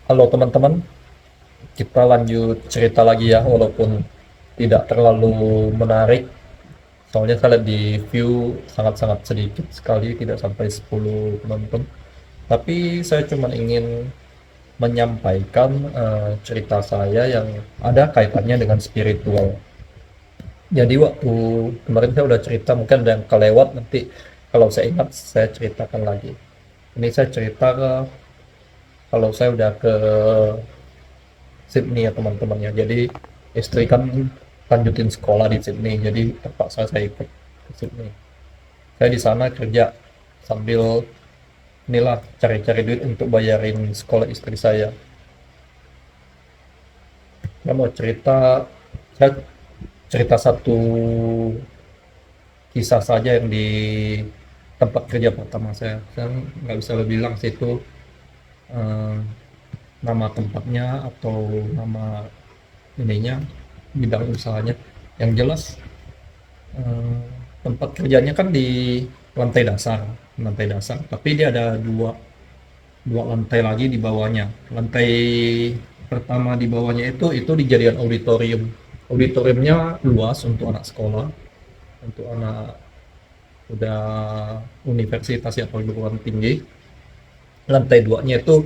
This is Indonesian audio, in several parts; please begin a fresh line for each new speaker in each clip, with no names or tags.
Halo teman-teman, kita lanjut cerita lagi ya, walaupun tidak terlalu menarik. Soalnya saya lihat di view sangat-sangat sedikit sekali, tidak sampai 10 penonton. Tapi saya cuma ingin menyampaikan cerita saya yang ada kaitannya dengan spiritual. Jadi waktu kemarin saya udah cerita, mungkin ada yang kelewat, nanti kalau saya ingat saya ceritakan lagi. Ini saya cerita kalau saya udah ke Sydney ya teman-teman ya. Jadi istri kan lanjutin sekolah di Sydney, jadi terpaksa saya ikut ke Sydney. Saya di sana kerja sambil inilah cari-cari duit untuk bayarin sekolah istri saya. Saya mau cerita, saya cerita satu kisah saja yang di tempat kerja pertama saya. Saya nggak bisa bilang sih itu eh, nama tempatnya atau nama ininya, bidang usahanya. Yang jelas eh, tempat kerjanya kan di lantai dasar, tapi dia ada dua dua lantai lagi di bawahnya. Lantai pertama di bawahnya itu dijadikan auditorium. Auditoriumnya luas untuk anak sekolah, untuk anak udah universitas ya, atau perguruan tinggi. Lantai duanya itu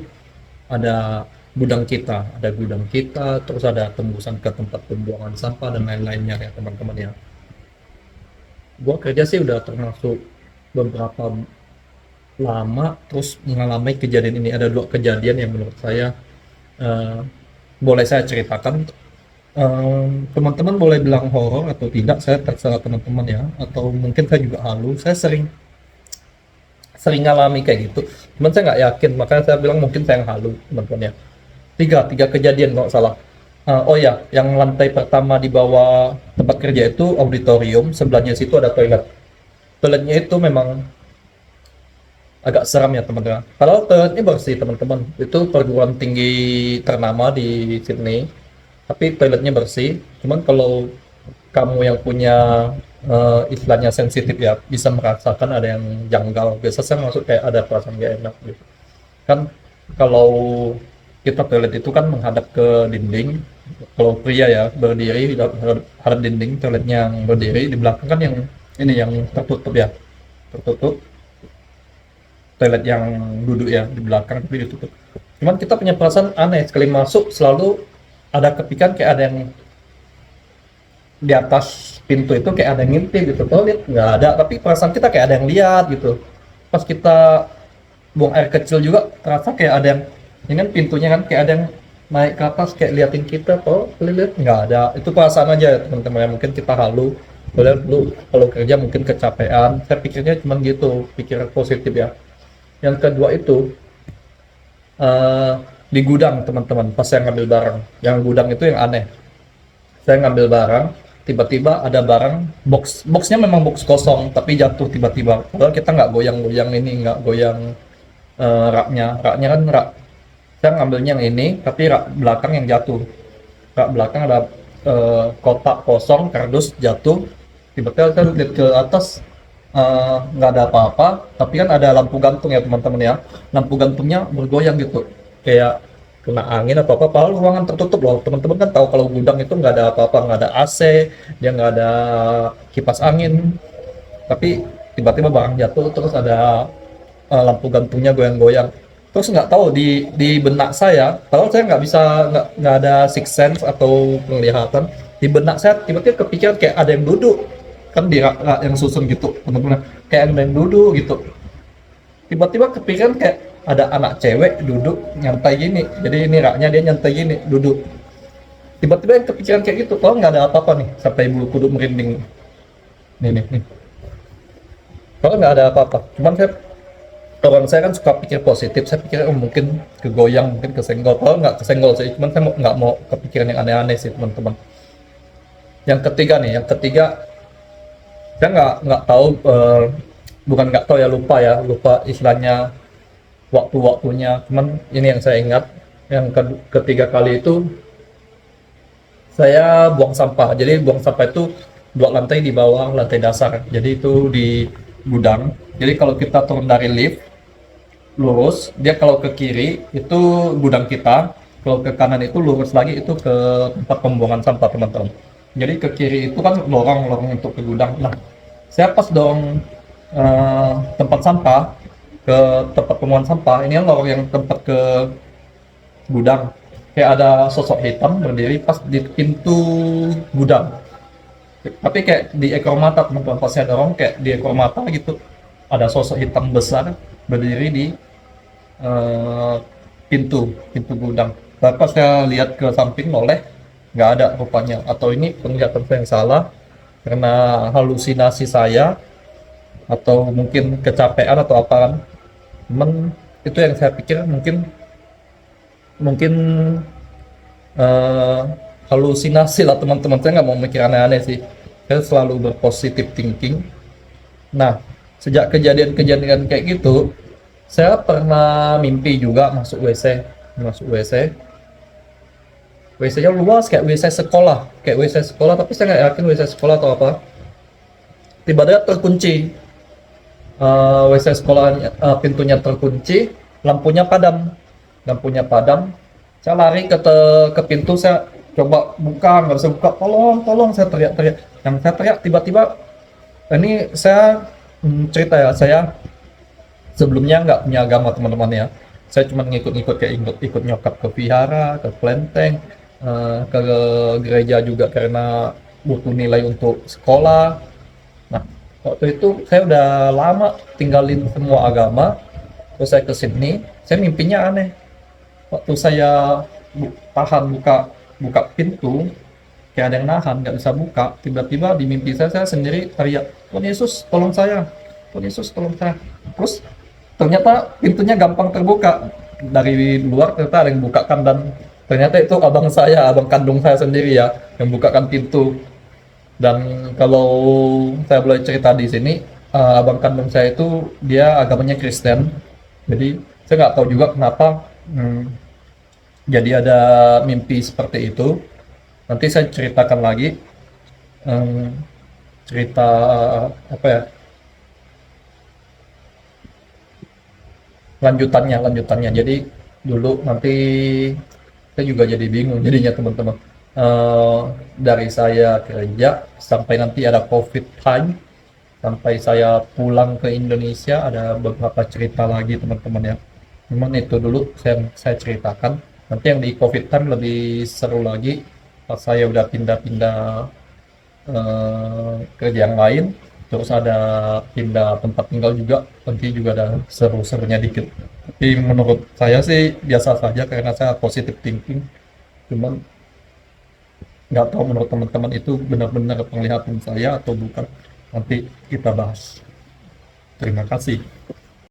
ada gudang kita, terus ada tembusan ke tempat pembuangan sampah dan lain-lainnya ya teman-teman ya. Gua kerja sih udah termasuk beberapa lama, terus mengalami kejadian ini. Ada dua kejadian yang menurut saya eh, boleh saya ceritakan. Teman-teman boleh bilang horor atau tidak, saya terserah teman-teman ya, atau mungkin saya juga halu. Saya sering sering ngalami kayak gitu, cuman saya nggak yakin, makanya saya bilang mungkin saya yang halu teman-teman ya. Tiga kejadian kalau nggak salah. Oh ya, yang lantai pertama di bawah tempat kerja itu auditorium, sebelahnya situ ada toilet. Toiletnya itu memang agak seram ya teman-teman. Kalau toiletnya bersih teman-teman, itu perguruan tinggi ternama di Sydney, tapi toiletnya bersih. Cuman kalau kamu yang punya istilahnya sensitif ya, bisa merasakan ada yang janggal. Biasa saya masuk kayak ada perasaan gak enak gitu. Kan kalau kita toilet itu kan menghadap ke dinding. Kalau pria ya berdiri hadap dinding, toiletnya yang berdiri. Di belakang kan yang ini yang tertutup ya, tertutup. Toilet yang duduk ya di belakang tapi ditutup. Cuman kita punya perasaan aneh, sekali masuk selalu ada kepikiran kayak ada yang di atas pintu itu, kayak ada yang ngintip gitu. Kalau lihat nggak ada, tapi perasaan kita kayak ada yang lihat gitu. Pas kita buang air kecil juga terasa kayak ada yang, ini kan pintunya kan kayak ada yang naik ke atas kayak liatin kita. Oh lihat nggak ada, itu perasaan aja ya teman-teman ya. Mungkin kita halu, boleh dulu kalau kerja mungkin kecapean, saya pikirnya cuman gitu, pikir positif ya. Yang kedua itu eh, di gudang teman-teman, pas saya ngambil barang. Yang gudang itu yang aneh, saya ngambil barang, tiba-tiba ada barang, boxnya memang box kosong tapi jatuh tiba-tiba, padahal kita nggak goyang-goyang ini, nggak goyang raknya kan rak, saya ngambilnya yang ini tapi rak belakang yang jatuh. Rak belakang ada kotak kosong, kardus jatuh. Tiba-tiba saya lihat ke atas, nggak ada apa-apa, tapi kan ada lampu gantung ya teman-teman ya. Lampu gantungnya bergoyang gitu, kayak kena angin atau apa, padahal ruangan tertutup loh teman-teman. Kan tahu kalau gudang itu nggak ada apa-apa, nggak ada AC, dia nggak ada kipas angin, tapi tiba-tiba barang jatuh, terus ada lampu gantungnya goyang-goyang. Terus nggak tahu di benak saya, padahal saya nggak ada six sense atau penglihatan. Di benak saya tiba-tiba kepikiran kayak ada yang duduk, kan di rak yang susun gitu teman-teman, kayak ada yang duduk gitu. Tiba-tiba kepikiran kayak ada anak cewek duduk nyantai gini, jadi ini raknya dia nyantai gini duduk. Tiba-tiba yang kepikiran kayak gitu, kalau nggak ada apa-apa nih, sampai bulu kuduk merinding nih. Kalau nggak ada apa-apa, cuman orang saya kan suka pikir positif, saya pikir oh, mungkin kegoyang, mungkin kesenggol. Kalau nggak kesenggol sih, cuman saya nggak mau kepikiran yang aneh-aneh sih teman-teman. Yang ketiga saya nggak tahu, bukan nggak tahu ya, lupa istilahnya waktunya. Cuman ini yang saya ingat, yang ketiga kali itu saya buang sampah. Jadi buang sampah itu dua lantai di bawah lantai dasar, jadi itu di gudang. Jadi kalau kita turun dari lift, lurus, dia kalau ke kiri itu gudang kita, kalau ke kanan itu lurus lagi itu ke tempat pembuangan sampah teman-teman. Jadi ke kiri itu kan lorong-lorong untuk ke gudang. Nah, saya pas dorong tempat sampah ke tempat pembuangan sampah, ini kan lorong yang tempat ke gudang. Kayak ada sosok hitam berdiri pas di pintu gudang. Tapi kayak di ekor mata teman-teman, pas saya dorong kayak di ekor mata gitu ada sosok hitam besar berdiri di eh, pintu pintu gudang. Tapi pas saya lihat ke samping noleh, nggak ada rupanya. Atau ini penglihatan saya yang salah karena halusinasi saya atau mungkin kecapean atau apa kan. Cuman itu yang saya pikir mungkin mungkin eh, halusinasi lah teman-teman. Saya nggak mau mikir aneh-aneh sih. Saya selalu berpositif thinking. Nah, sejak kejadian-kejadian kayak gitu, saya pernah mimpi juga masuk WC, masuk WC. WC-nya luas kayak WC sekolah, kayak WC sekolah, tapi saya nggak yakin WC sekolah atau apa. Tiba-tiba terkunci, WC sekolahnya, pintunya terkunci, lampunya padam, lampunya padam. Saya lari ke pintu, saya coba buka, nggak bisa buka, tolong, tolong, saya teriak-teriak. Yang saya teriak tiba-tiba, ini saya cerita ya, saya sebelumnya nggak punya agama teman-teman ya. Saya cuma ngikut-ngikut kayak ikut nyokap ke vihara, ke kelenteng, ke gereja juga karena butuh nilai untuk sekolah. Nah, waktu itu saya udah lama tinggalin semua agama, terus saya ke Sydney, saya mimpinya aneh. Waktu saya tahan buka buka pintu, kayak ada yang nahan, nggak bisa buka. Tiba-tiba di mimpi saya sendiri teriak, Tuhan Yesus, tolong saya. Tuhan Yesus, tolong saya. Terus ternyata pintunya gampang terbuka. Dari luar ternyata ada yang bukakan dan ternyata itu abang saya, abang kandung saya sendiri ya, yang bukakan pintu. Dan kalau saya boleh cerita di sini, abang kandung saya itu dia agamanya Kristen. Jadi saya nggak tahu juga kenapa jadi ada mimpi seperti itu. Nanti saya ceritakan lagi em, cerita apa ya lanjutannya. Jadi dulu nanti saya juga jadi bingung jadinya teman-teman. Eh, dari saya kerja sampai nanti ada COVID time, sampai saya pulang ke Indonesia ada beberapa cerita lagi teman-teman ya. Cuman itu dulu saya ceritakan. Nanti yang di COVID time lebih seru lagi pas saya udah pindah-pindah kerja yang lain, terus ada pindah tempat tinggal juga, nanti juga ada seru-serunya dikit. Tapi menurut saya sih biasa saja karena saya positive thinking. Cuman nggak tahu menurut teman-teman itu benar-benar penglihatan saya atau bukan. Nanti kita bahas. Terima kasih.